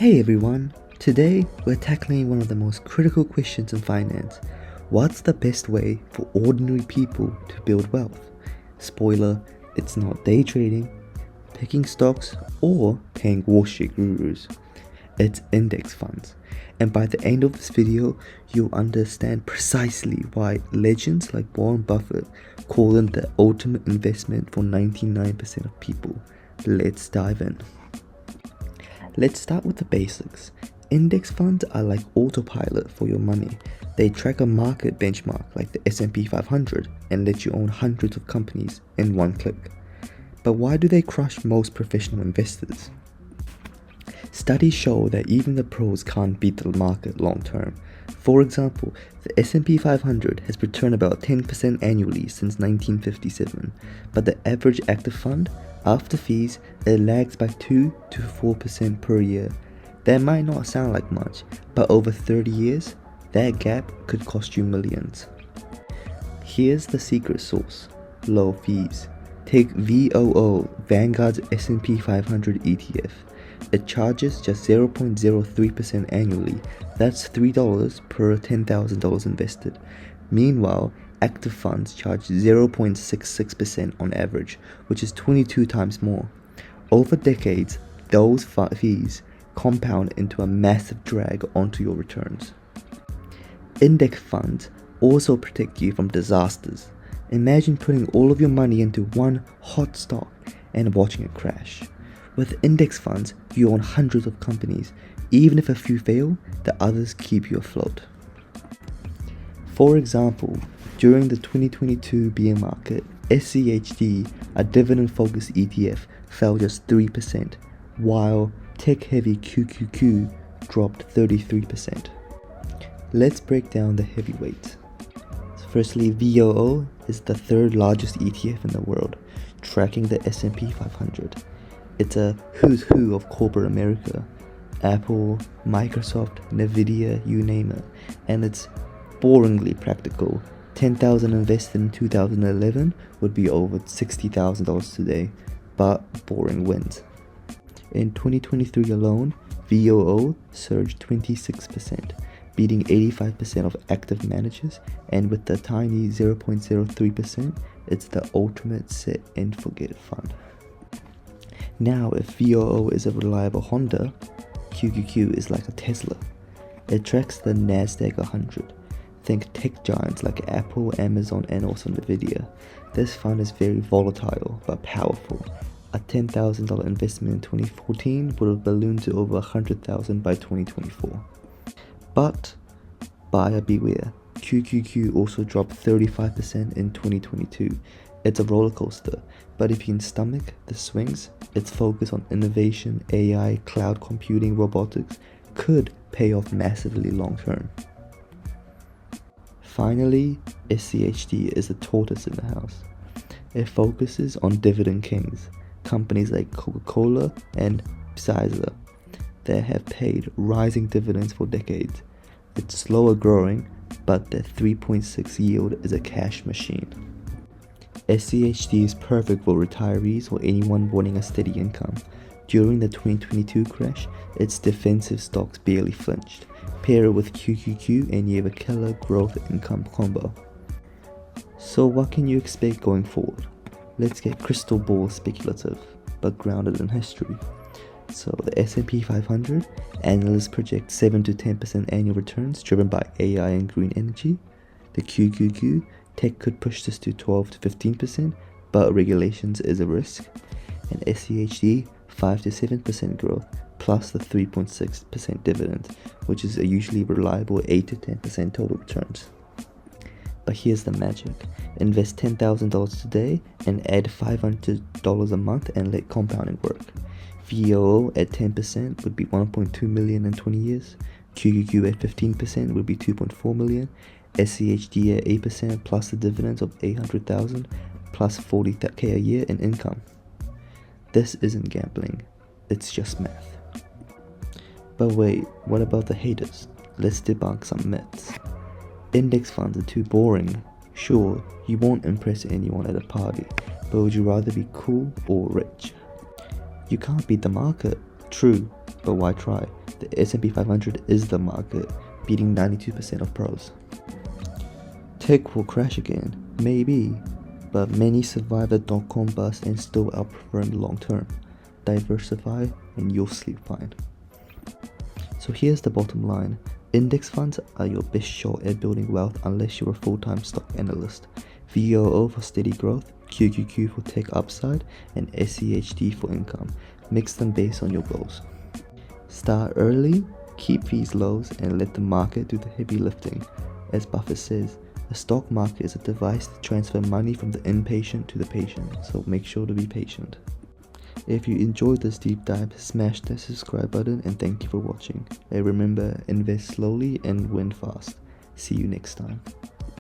Hey everyone, today we're tackling one of the most critical questions in finance. What's the best way for ordinary people to build wealth? Spoiler, it's not day trading, picking stocks, or paying Wall Street gurus. It's index funds. And by the end of this video, you'll understand precisely why legends like Warren Buffett call them the ultimate investment for 99% of people. Let's dive in. Let's start with the basics. Index funds are like autopilot for your money. They track a market benchmark like the S&P 500 and let you own hundreds of companies in one click. But why do they crush most professional investors? Studies show that even the pros can't beat the market long term. For example, the S&P 500 has returned about 10% annually since 1957, but the average active fund, after fees, it lags by 2 to 4% per year. That might not sound like much, but over 30 years, that gap could cost you millions. Here's the secret sauce: low fees. Take VOO, Vanguard's S&P 500 ETF. It charges just 0.03% annually. That's $3 per $10,000 invested. Meanwhile, active funds charge 0.66% on average, which is 22 times more. Over decades, those fees compound into a massive drag onto your returns. Index funds also protect you from disasters. Imagine putting all of your money into one hot stock and watching it crash. With index funds, you own hundreds of companies. Even if a few fail, the others keep you afloat. For example, during the 2022 bear market, SCHD, a dividend-focused ETF, fell just 3%, while tech-heavy QQQ dropped 33%. Let's break down the heavyweights. Firstly, VOO is the third largest ETF in the world, tracking the S&P 500. It's a who's who of corporate America: Apple, Microsoft, Nvidia, you name it. And it's boringly practical. $10,000 invested in 2011 would be over $60,000 today, but boring wins. In 2023 alone, VOO surged 26%, beating 85% of active managers, and with the tiny 0.03%, it's the ultimate set and forget fund. Now, if VOO is a reliable Honda, QQQ is like a Tesla. It tracks the Nasdaq-100. Think tech giants like Apple, Amazon, and also Nvidia. This fund is very volatile but powerful. A $10,000 investment in 2014 would have ballooned to over $100,000 by 2024. But buyer beware. QQQ also dropped 35% in 2022. It's a roller coaster, but if you can stomach the swings, its focus on innovation, AI, cloud computing, robotics could pay off massively long term. Finally, SCHD is the tortoise in the house. It focuses on dividend kings, companies like Coca-Cola and Pfizer that have paid rising dividends for decades. It's slower growing, but their 3.6 yield is a cash machine. SCHD is perfect for retirees or anyone wanting a steady income. During the 2022 crash, its defensive stocks barely flinched. Pair it with QQQ and you have a killer growth income combo. So what can you expect going forward? Let's get crystal ball speculative, but grounded in history. So the S&P 500, analysts project 7 to 10% annual returns driven by AI and green energy. The QQQ, tech could push this to 12 to 15%, but regulations is a risk. And SCHD, 5 to 7% growth, plus the 3.6% dividend, which is a usually reliable 8 to 10% total returns. But here's the magic. Invest $10,000 today and add $500 a month and let compounding work. VOO at 10% would be 1.2 million in 20 years. QQQ at 15% would be 2.4 million. SCHD at 8% plus the dividends of 800,000 plus 40k a year in income. This isn't gambling, it's just math. But wait, what about the haters? Let's debunk some myths. Index funds are too boring. Sure, you won't impress anyone at a party, but would you rather be cool or rich? You can't beat the market. True, but why try? The S&P 500 is the market, beating 92% of pros. Tech will crash again, maybe, but many survive the dot-com bust and still outperform long term. Diversify and you'll sleep fine. So here's the bottom line. Index funds are your best shot at building wealth unless you're a full-time stock analyst. VOO for steady growth, QQQ for tech upside, and SCHD for income. Mix them based on your goals. Start early, keep fees low, and let the market do the heavy lifting. As Buffett says, the stock market is a device to transfer money from the impatient to the patient, so make sure to be patient. If you enjoyed this deep dive, smash that subscribe button and thank you for watching. And remember, invest slowly and win fast. See you next time.